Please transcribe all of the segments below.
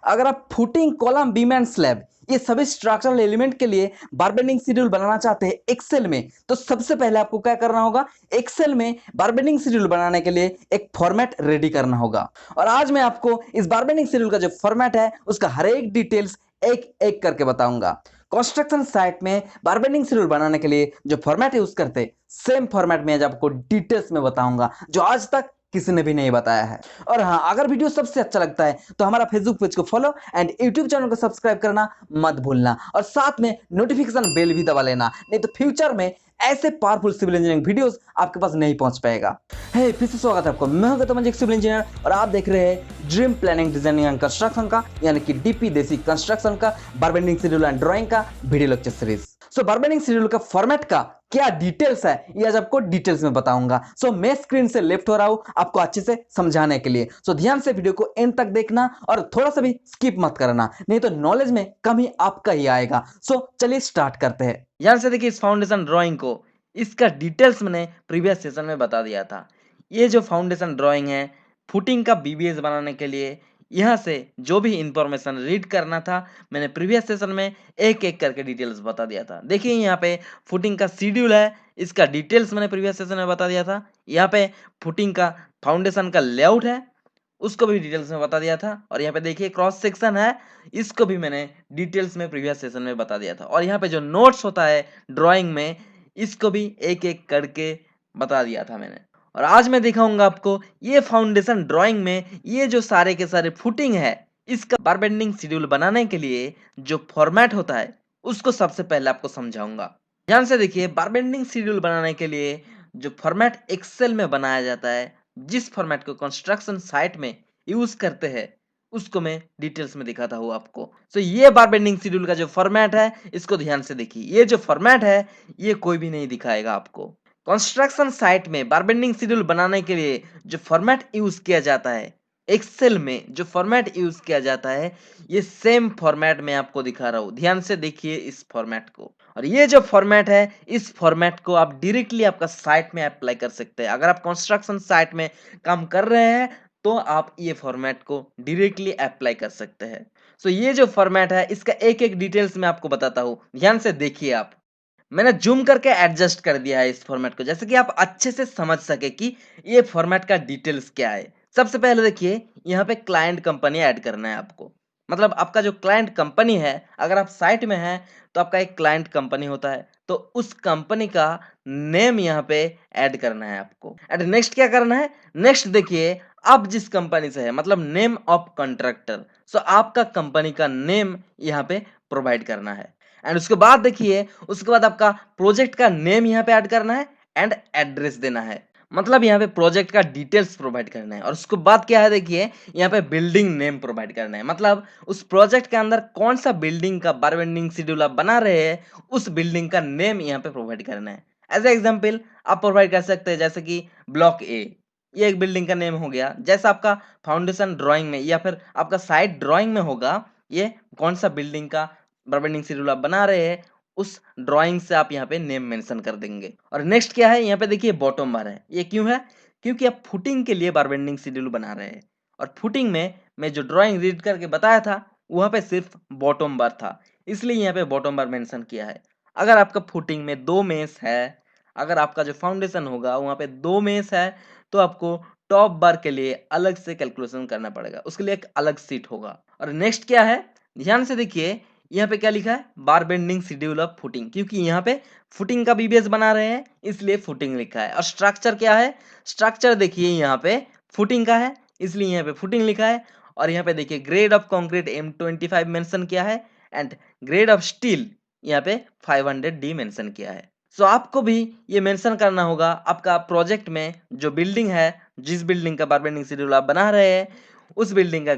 अगर आप footing, column, beam and slab ये सभी स्ट्रक्चरल एलिमेंट के लिए बार बेंडिंग शेड्यूल बनाना चाहते हैं एक्सेल में, तो सबसे पहले आपको क्या करना होगा, एक्सेल में बार बेंडिंग शेड्यूल बनाने के लिए एक फॉर्मेट रेडी करना होगा। और आज मैं आपको इस बार बेंडिंग शेड्यूल का जो फॉर्मेट है उसका हर एक डिटेल्स एक एक करके बताऊंगा। कंस्ट्रक्शन साइट में बार बेंडिंग शेड्यूल बनाने के लिए जो फॉर्मेट यूज करते सेम फॉर्मेट में आज आपको डिटेल्स में बताऊंगा, जो आज तक किसी ने भी नहीं बताया है। और हाँ, अगर वीडियो सबसे अच्छा लगता है तो हमारा फेसबुक पेज को फॉलो एंड यूट्यूब चैनल को सब्सक्राइब करना मत भूलना, और साथ में नोटिफिकेशन बेल भी दबा लेना, नहीं तो फ्यूचर में ऐसे पावरफुल सिविल इंजीनियरिंग वीडियोस आपके पास नहीं पहुंच पाएगा। हे, फिर से स्वागत है आपको। मैं हूं गौतम, एक सिविल इंजीनियर, और आप देख रहे हैं dream planning, designing and construction का, यानी कि डीपी देसी कंस्ट्रक्शन का बार बेंडिंग शेड्यूल एंड ड्राइंग का वीडियो लेक्चर सीरीज। सो बार बेंडिंग शेड्यूल का फॉर्मेट का क्या डिटेल्स है ये आज आपको डिटेल्स में बताऊंगा। सो मैं स्क्रीन से लेफ्ट हो रहा हूं आपको अच्छे से समझाने के लिए। सो ध्यान से वीडियो को एंड तक देखना और थोड़ा सा भी स्किप मत करना, नहीं तो नॉलेज में कमी आपका ही आएगा। सो चलिए स्टार्ट करते हैं। ध्यान से देखिए, इस फाउंडेशन ड्राइंग को, इसका डिटेल्स मैंने प्रीवियस सेशन में बता दिया था। ये जो फाउंडेशन ड्राइंग है फुटिंग का बीबीएस बनाने के लिए, यहाँ से जो भी इंफॉर्मेशन रीड करना था मैंने प्रीवियस सेशन में एक एक करके डिटेल्स बता दिया था। देखिए यहाँ पे फुटिंग का शेड्यूल है, इसका डिटेल्स मैंने प्रीवियस सेशन में बता दिया था। यहाँ पे फुटिंग का फाउंडेशन का लेआउट है, उसको भी डिटेल्स में बता दिया था। और यहाँ पे देखिए क्रॉस सेक्शन है, इसको भी मैंने डिटेल्स में प्रीवियस सेशन में बता दिया था। और यहाँ पे जो नोट्स होता है ड्राइंग में, इसको भी एक एक करके बता दिया था मैंने। और आज मैं दिखाऊंगा आपको ये फाउंडेशन ड्राइंग में ये जो सारे के सारे फुटिंग है, इसका बार बेंडिंग शेड्यूल बनाने के लिए जो फॉर्मेट होता है उसको सबसे पहले आपको समझाऊंगा। ध्यान से देखिए, बार बेंडिंग शेड्यूल बनाने के लिए जो फॉर्मेट एक्सेल में बनाया जाता है, जिस फॉर्मेट को कंस्ट्रक्शन साइट में यूज करते हैं, उसको मैं डिटेल्स में दिखाता हूँ आपको। सो ये बार बेंडिंग शेड्यूल का जो फॉर्मेट है इसको ध्यान से देखिए। ये जो फॉर्मेट है ये कोई भी नहीं दिखाएगा आपको। कंस्ट्रक्शन साइट में बार बेंडिंग शेड्यूल बनाने के लिए जो फॉर्मेट यूज किया जाता है, एक्सेल में जो फॉर्मेट यूज किया जाता है, ये सेम फॉर्मेट में आपको दिखा रहा हूँ। ध्यान से देखिए इस फॉर्मेट को। और ये जो फॉर्मेट है, इस फॉर्मेट को आप डायरेक्टली आपका साइट में अप्लाई कर सकते हैं। अगर आप कंस्ट्रक्शन साइट में काम कर रहे हैं तो आप ये फॉर्मेट को डायरेक्टली अप्लाई कर सकते हैं। सो ये जो फॉर्मेट है इसका एक एक डिटेल्स में आपको बताता हूँ, ध्यान से देखिए आप। मैंने जूम करके एडजस्ट कर दिया है इस फॉर्मेट को, जैसे कि आप अच्छे से समझ सके कि ये फॉर्मेट का डिटेल्स क्या है। सबसे पहले देखिए, यहाँ पे क्लाइंट कंपनी ऐड करना है आपको। मतलब आपका जो क्लाइंट कंपनी है, अगर आप साइट में हैं तो आपका एक क्लाइंट कंपनी होता है, तो उस कंपनी का नेम यहाँ पे ऐड करना है आपको। एंड नेक्स्ट क्या करना है, नेक्स्ट देखिए आप जिस कंपनी से है, मतलब नेम ऑफ कॉन्ट्रैक्टर, सो आपका कंपनी का नेम यहाँ पे प्रोवाइड करना है। एंड उसके बाद देखिए, उसके बाद आपका प्रोजेक्ट का नेम यहाँ पे ऐड करना है एंड एड्रेस देना है। मतलब यहाँ पे प्रोजेक्ट का डिटेल्स प्रोवाइड करना है। और उसके बाद क्या है, देखिए यहाँ पे बिल्डिंग नेम प्रोवाइड करना है। मतलब उस प्रोजेक्ट के अंदर कौन सा बिल्डिंग का बार बेंडिंग शेड्यूल आप बना रहे हैं, उस बिल्डिंग का नेम यहाँ पे प्रोवाइड करना है। एज ए एग्जाम्पल आप प्रोवाइड कर सकते हैं, जैसे कि ब्लॉक ए, ये एक बिल्डिंग का नेम हो गया। जैसा आपका फाउंडेशन ड्राइंग में या फिर आपका साइट ड्राइंग में होगा, ये कौन सा बिल्डिंग का बार बेंडिंग शेड्यूल आप बना रहे हैं, उस ड्राइंग से आप यहाँ पे नेम मेंशन कर देंगे। और नेक्स्ट क्या है, यहाँ पे देखिए बॉटम बार है। ये क्यों है, क्योंकि आप फुटिंग के लिए बार बेंडिंग शेड्यूल बना रहे हैं। और फुटिंग में मैं जो ड्राइंग रीड करके बताया था वहां पे सिर्फ बॉटम बार था, इसलिए यहाँ पे बॉटम बार मेंशन किया है। अगर आपका फुटिंग में 2 मेस है, अगर आपका जो फाउंडेशन होगा वहां पे 2 मेस है, तो आपको टॉप बार के लिए अलग से कैलकुलेशन करना पड़ेगा, उसके लिए एक अलग सीट होगा। और नेक्स्ट क्या है, ध्यान से देखिए, यहाँ पे क्या लिखा है, बार बेंडिंग शेड्यूल ऑफ फुटिंग, क्योंकि यहाँ पे फुटिंग का बीबीएस बना रहे हैं इसलिए फुटिंग लिखा है। और स्ट्रक्चर क्या है, स्ट्रक्चर देखिए यहाँ पे फुटिंग का है इसलिए यहाँ पे फुटिंग लिखा है। और यहाँ पे देखिए grade of concrete M25 mention किया है एंड ग्रेड ऑफ स्टील यहाँ पे 500D मेंशन किया है। सो आपको भी ये मेंशन करना होगा आपका प्रोजेक्ट में जो बिल्डिंग है, जिस बिल्डिंग का बार बेंडिंग शेड्यूल आप बना रहे हैं, उस बिल्डिंग का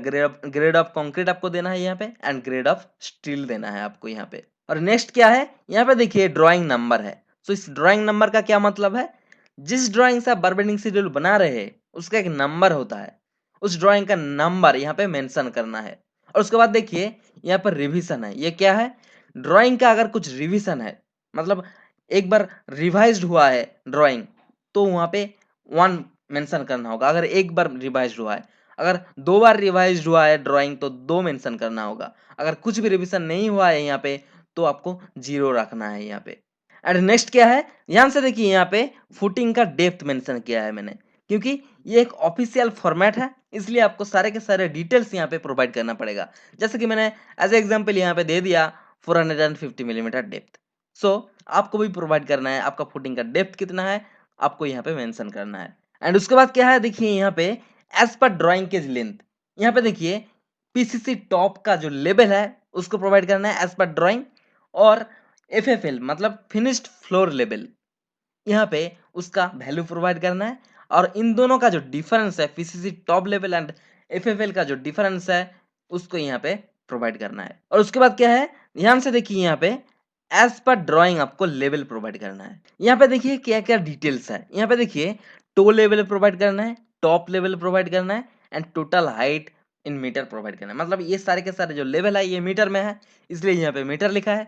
ग्रेड ऑफ कंक्रीट आपको देना है यहाँ पे एंड ग्रेड ऑफ स्टील देना है आपको यहाँ पे। और नेक्स्ट क्या है, यहाँ पे देखिए ड्राइंग नंबर है। सो इस ड्राइंग नंबर का क्या मतलब है, जिस ड्राइंग से आप बार बेंडिंग शेड्यूल बना रहे हैं उसका एक नंबर होता है, उस ड्राइंग का नंबर यहाँ पे मेंशन करना है। और उसके बाद देखिए यहाँ पर रिवीजन है। ये क्या है, ड्राइंग का अगर कुछ रिवीजन है, मतलब एक बार रिवाइज्ड हुआ है ड्राइंग, तो वहां पे 1 मेंशन करना होगा, अगर एक बार रिवाइज्ड हुआ है। अगर 2 बार रिवाइज्ड हुआ है ड्राइंग तो 2 मेंशन करना होगा। अगर कुछ भी रिवीजन नहीं हुआ है यहाँ पे तो आपको 0 रखना है यहाँ पे। एंड नेक्स्ट क्या है, ध्यान से देखिए यहाँ पे फुटिंग का डेप्थ मेंशन किया है मैंने, क्योंकि ये एक ऑफिशियल फॉर्मेट है, इसलिए आपको सारे के सारे डिटेल्स यहाँ पे प्रोवाइड करना पड़ेगा। जैसे कि मैंने एज एग्जांपल यहाँ पे दे दिया 450 मिलीमीटर डेप्थ। सो आपको भी प्रोवाइड करना है, आपका फुटिंग का डेप्थ कितना है आपको यहाँ पे मेंशन करना है। एंड उसके बाद क्या है, देखिए यहाँ पे as per drawing cage length, यहाँ पे देखिए पीसीसी टॉप का जो लेवल है उसको प्रोवाइड करना है एज पर ड्राइंग, और एफएफएल मतलब फिनिश्ड फ्लोर लेवल, यहाँ पे उसका वैल्यू प्रोवाइड करना है। और इन दोनों का जो डिफरेंस है PCC top level and FFL का जो डिफरेंस है उसको यहाँ पे प्रोवाइड करना है। और उसके बाद क्या है, ध्यान से देखिए यहाँ पे एज पर ड्राइंग आपको लेवल प्रोवाइड करना है। यहाँ पे देखिए क्या क्या डिटेल्स है, यहाँ पे देखिए टो लेवल प्रोवाइड करना है, टॉप लेवल प्रोवाइड करना है and total height in metre provide करना है। मतलब ये सारे के सारे जो लेवल है ये मीटर में है, इसलिए यहाँ पे मीटर लिखा है।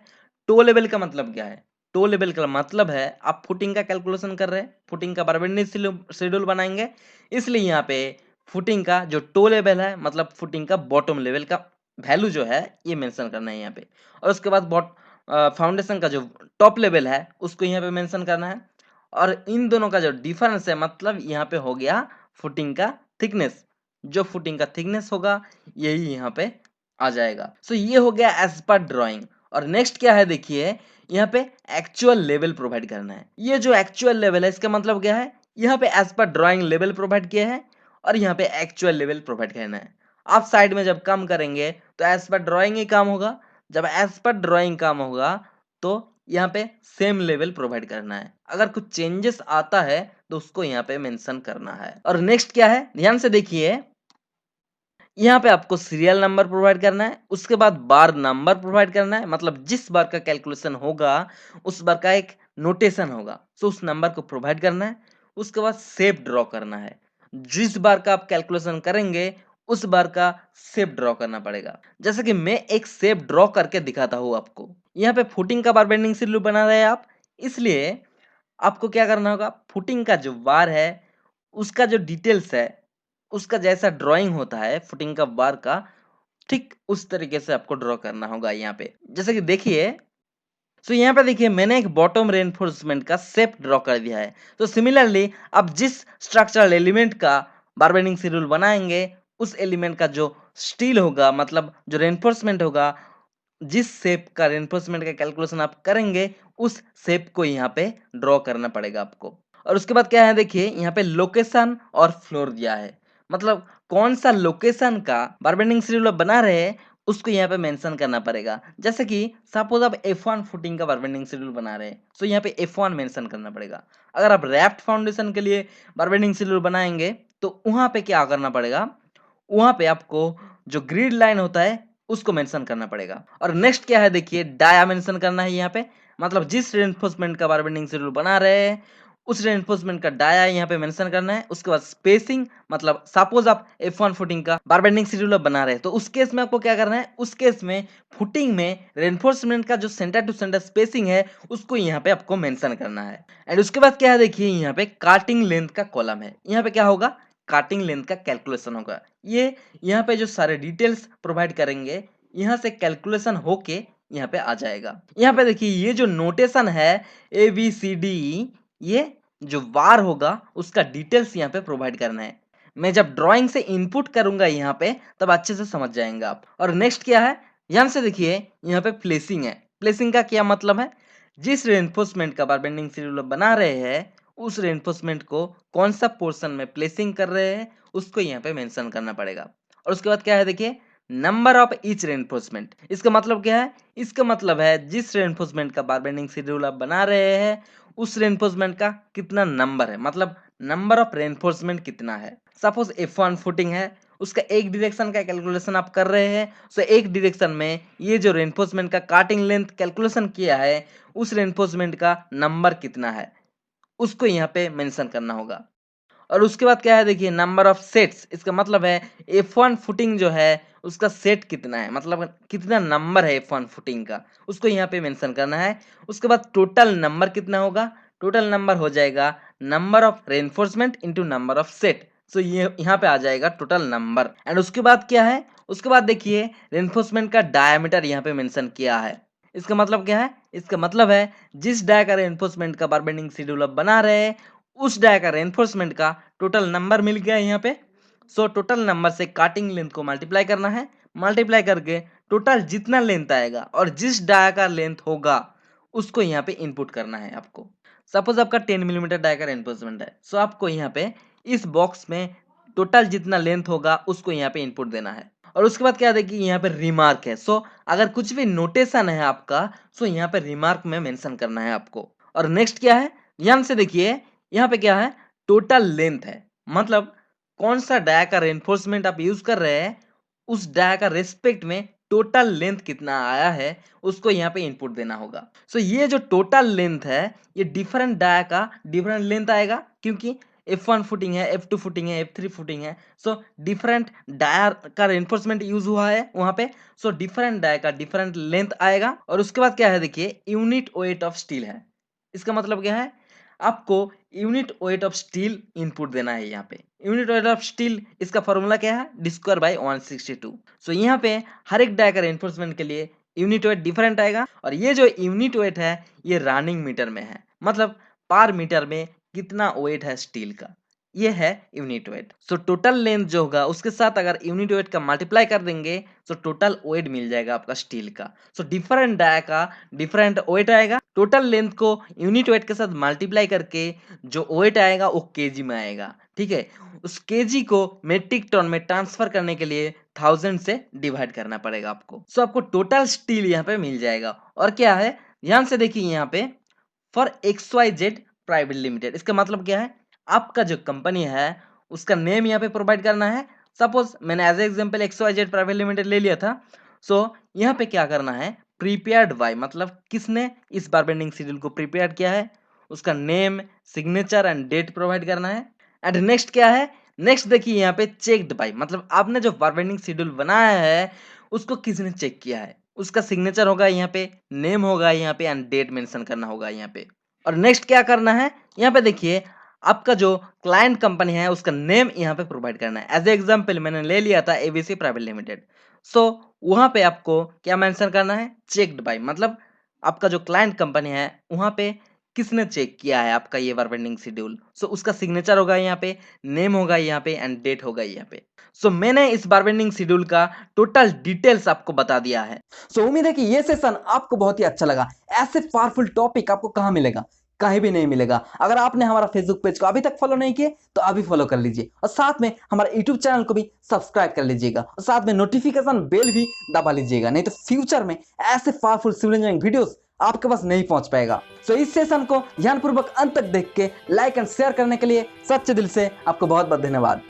टो लेवल का मतलब क्या है, टो लेवल का मतलब है आप फुटिंग का कैलकुलेशन कर रहे हैं, फुटिंग का बारबेंडिंग शेड्यूल बनाएंगे, इसलिए यहाँ पे फुटिंग का जो टो लेवल है मतलब फुटिंग का बॉटम लेवल का वैल्यू जो है ये मेंशन करना है यहाँ पे। और उसके बाद फाउंडेशन का जो टॉप लेवल है उसको यहाँ पे मेंशन करना है। और इन दोनों का जो डिफरेंस है मतलब यहाँ पे हो गया फुटिंग का थिकनेस, जो फुटिंग का थिकनेस होगा यही यहाँ पे आ जाएगा। सो ये हो गया एज पर ड्राइंग। और नेक्स्ट क्या है, देखिए यहाँ पे एक्चुअल लेवल प्रोवाइड करना है। ये जो एक्चुअल लेवल है इसका मतलब क्या है, यहाँ पे as per drawing level provide किया है और यहाँ पे एक्चुअल लेवल प्रोवाइड करना है। आप साइड में जब काम करेंगे तो एज पर ड्राइंग ही काम होगा, जब एज पर ड्राइंग काम होगा तो यहाँ पे सेम लेवल प्रोवाइड करना है। अगर कुछ चेंजेस आता है तो उसको यहाँ पे मेंशन करना है। और नेक्स्ट क्या है, ध्यान से देखिए यहाँ पे आपको सीरियल नंबर प्रोवाइड करना है, उसके बाद बार नंबर प्रोवाइड करना है, मतलब जिस बार का कैलकुलेशन होगा उस बार का एक नोटेशन होगा, तो उस नंबर को प्रोवाइड करना है। उसके बाद शेप ड्रॉ करना है, जिस बार का आप कैलकुलेशन करेंगे उस बार का शेप ड्रॉ करना पड़ेगा। जैसे कि मैं एक शेप ड्रॉ करके दिखाता हूँ आपको। यहाँ पे फुटिंग का बार बेंडिंग शेड्यूल बना रहे हैं आप, इसलिए आपको क्या करना होगा, फुटिंग का जो बार है उसका जो डिटेल्स है उसका जैसा ड्राइंग होता है फुटिंग का बार का, ठीक उस तरीके से आपको ड्रॉ करना होगा यहाँ पे। जैसे कि देखिए, तो यहाँ पे देखिए मैंने एक बॉटम रेनफोर्समेंट का शेप ड्रॉ कर दिया है। तो सिमिलरली आप जिस स्ट्रक्चरल एलिमेंट का बार बेंडिंग शेड्यूल बनाएंगे उस एलिमेंट का जो स्टील होगा मतलब जो रेनफोर्समेंट होगा, जिस शेप का रेनफोर्समेंट का कैलकुलेशन आप करेंगे उस शेप को यहाँ पे ड्रॉ करना पड़ेगा आपको। और उसके बाद क्या है, देखिए यहाँ पे लोकेशन और फ्लोर दिया है, मतलब कौन सा लोकेशन का बार बेंडिंग शेड्यूल आप बना रहे हैं उसको यहाँ पे मेंशन करना पड़ेगा। जैसे कि सपोज आप F1 फुटिंग का बार बेंडिंग शेड्यूल बना रहे हैं तो यहाँ पे F1 मेंशन करना पड़ेगा। अगर आप रैफ्ट फाउंडेशन के लिए बार बेंडिंग शेड्यूल बनाएंगे तो वहां पे क्या करना पड़ेगा, वहां पे आपको जो ग्रिड लाइन होता है उसको मेंशन करना पड़ेगा। और नेक्स्ट क्या है, देखिए डाया मेंशन करना है यहाँ पे, मतलब जिस रेनफोर्समेंट का बार बेंडिंग शेड्यूल बना रहे हैं उस रेनफोर्समेंट का डाया यहाँ पे मेंशन करना है। उसके बाद स्पेसिंग, मतलब सपोज आप F1 फुटिंग का बार बेंडिंग शेड्यूल बना रहे हैं तो उस केस में आपको क्या करना है, उस केस में फुटिंग में रेनफोर्समेंट का जो सेंटर टू सेंटर स्पेसिंग है उसको यहाँ पे आपको मेंशन करना है। एंड उसके बाद क्या है, देखिए यहाँ पे काटिंग लेंथ का कॉलम है, यहाँ पे क्या होगा, काटिंग लेंथ का कैलकुलेशन होगा। ये यहाँ पे जो सारे डिटेल्स प्रोवाइड करेंगे यहाँ से कैलकुलेशन होके यहाँ पे आ जाएगा। यहाँ पे देखिए ये जो नोटेशन है ABCD, ये जो बार होगा उसका डिटेल्स यहाँ पे प्रोवाइड करना है। मैं जब ड्राइंग से इनपुट करूंगा यहाँ पे तब अच्छे से समझ जाएंगे आप। और नेक्स्ट क्या है, ध्यान से देखिए यहाँ पे प्लेसिंग है। प्लेसिंग का क्या मतलब है, जिस रेनफोर्समेंट का बार बेंडिंग शेड्यूल बना रहे हैं उस रेनफोर्समेंट को कौन सा पोर्शन में प्लेसिंग कर रहे हैं उसको यहाँ पे मेंशन करना पड़ेगा। और उसके बाद क्या है, देखिए नंबर ऑफ ईच रेनफोर्समेंट, इसका मतलब क्या है, इसका मतलब है जिस रेनफोर्समेंट का बार बेंडिंग शेड्यूल आप बना रहे हैं उस रेनफोर्समेंट का कितना नंबर है, मतलब नंबर ऑफ रेनफोर्समेंट कितना है। सपोज F1 फुटिंग है उसका एक डायरेक्शन का कैलकुलेशन आप कर रहे हैं, सो एक डायरेक्शन में ये जो रेनफोर्समेंट का काटिंग लेंथ कैलकुलेशन किया है उस रेनफोर्समेंट का नंबर कितना है उसको यहाँ पे मेंशन करना होगा। और उसके बाद क्या है, देखिए नंबर ऑफ सेट्स, इसका मतलब है F1 फुटिंग जो है उसका सेट कितना है, मतलब कितना नंबर है F1 फुटिंग का उसको यहाँ पे मेंशन करना है। उसके बाद टोटल नंबर कितना होगा, टोटल नंबर हो जाएगा number of reinforcement into number of set, so ये यहाँ पे आ जाएगा टोटल नंबर। एंड उसके बाद क्या है, उसके बाद देखिए रेनफोर्समेंट का डायमीटर यहाँ पे मेंशन किया है। इसका मतलब क्या है, इसका मतलब है जिस डाय का रेनफोर्समेंट का बार बेंडिंग शेड्यूल आप बना रहे हैं उस डाय का रेनफोर्समेंट का टोटल नंबर मिल गया यहाँ पे। सो टोटल नंबर से काटिंग लेंथ को मल्टीप्लाई करना है, मल्टीप्लाई करके टोटल जितना लेंथ आएगा और जिस डाय का लेंथ होगा उसको यहाँ पे इनपुट करना है आपको। सपोज आपका 10 मिलीमीटर डाय का रेनफोर्समेंट है, सो आपको यहाँ पे इस बॉक्स में टोटल जितना लेंथ होगा उसको यहाँ पे इनपुट देना है। और उसके बाद क्या देखिए यहाँ पे रिमार्क है, सो अगर कुछ भी नोटेशन है आपका सो यहाँ पे रिमार्क में मेंशन करना है आपको। और नेक्स्ट क्या है, ध्यान से देखिए यहाँ पे क्या है, टोटल लेंथ है, मतलब कौन सा डाया का रेनफोर्समेंट आप यूज कर रहे हैं उस डाया का रेस्पेक्ट में टोटल लेंथ कितना आया है उसको यहाँ पे इनपुट देना होगा। सो ये जो टोटल लेंथ है ये डिफरेंट डाया का डिफरेंट लेंथ आएगा, क्योंकि F1 फुटिंग है, F2 फुटिंग है, F3 फुटिंग है। सो डिफरेंट डाया का रेनफोर्समेंट यूज हुआ है वहां पे, सो डिफरेंट डाया का डिफरेंट लेंथ आएगा। और उसके बाद क्या है देखिए, यूनिट वेट ऑफ स्टील है। इसका मतलब क्या है, आपको unit weight of steel input देना है यहाँ पे। यूनिट वेट ऑफ स्टील इसका फॉर्मूला क्या है, d²/162। सो यहाँ पे हर एक डाया का रेनफोर्समेंट के लिए यूनिट वेट डिफरेंट आएगा। और ये जो यूनिट वेट है ये रनिंग मीटर में है, मतलब पर मीटर में कितना वेट है स्टील का, ये है unit weight. So total length जो होगा उसके साथ अगर यूनिट वेट का मल्टीप्लाई कर देंगे तो टोटल वेट मिल जाएगा आपका स्टील का। सो डिफरेंट डाया का डिफरेंट वेट आएगा, टोटल लेंथ को यूनिट वेट के साथ मल्टीप्लाई करके जो वेट आएगा वो केजी में आएगा, ठीक है। उस केजी को मेट्रिक टन में ट्रांसफर करने के लिए 1000 से डिवाइड करना पड़ेगा आपको। सो आपको टोटल स्टील यहाँ पे मिल जाएगा। और क्या है, ध्यान से देखिए यहाँ पे फॉर XYZ प्राइवेट लिमिटेड, इसका मतलब क्या है, आपका जो कंपनी है उसका नेम यहाँ पे प्रोवाइड करना है। सपोज मैंने as example XYZ private limited ले लिया था। सो यहाँ पे क्या करना है, प्रीपेयर्ड बाय, मतलब किसने इस बार बेंडिंग शेड्यूल को प्रिपेयर किया है, उसका name, signature and date provide करना है। एंड नेक्स्ट क्या है, नेक्स्ट देखिए यहाँ पे चेक्ड बाय, मतलब आपने जो बार बेंडिंग शेड्यूल बनाया है उसको किसने चेक किया है, उसका सिग्नेचर होगा यहाँ पे, नेम होगा यहाँ पे एंड डेट मेंशन करना होगा यहाँ पे। और नेक्स्ट क्या करना है, यहाँ पे देखिए आपका जो क्लाइंट कंपनी है उसका नेम यहाँ पे प्रोवाइड करना है। एज ए एग्जांपल मैंने ले लिया था ABC प्राइवेट लिमिटेड। सो वहां पे आपको क्या मेंशन करना है, चेक्ड बाय, मतलब आपका जो क्लाइंट कंपनी है वहां पे किसने चेक किया है आपका ये बार बेंडिंग शेड्यूल। सो उसका सिग्नेचर होगा यहाँ पे, नेम होगा यहाँ पे एंड डेट होगा यहाँ पे। सो मैंने इस बार बेंडिंग शेड्यूल का टोटल डिटेल्स आपको बता दिया है। सो उम्मीद है कि ये सेशन आपको बहुत ही अच्छा लगा। ऐसे पावरफुल टॉपिक आपको कहां मिलेगा, कहीं भी नहीं मिलेगा। अगर आपने हमारा फेसबुक पेज को अभी तक फॉलो नहीं किए तो अभी फॉलो कर लीजिए और साथ में हमारा यूट्यूब चैनल को भी सब्सक्राइब कर लीजिएगा और साथ में नोटिफिकेशन बेल भी दबा लीजिएगा, नहीं तो फ्यूचर में ऐसे पावरफुल सिविल इंजीनियरिंग वीडियोस आपके पास नहीं पहुंच पाएगा। सो इस सेशन को ध्यानपूर्वक अंत तक देख के लाइक एंड शेयर करने के लिए सच्चे दिल से आपको बहुत बहुत धन्यवाद।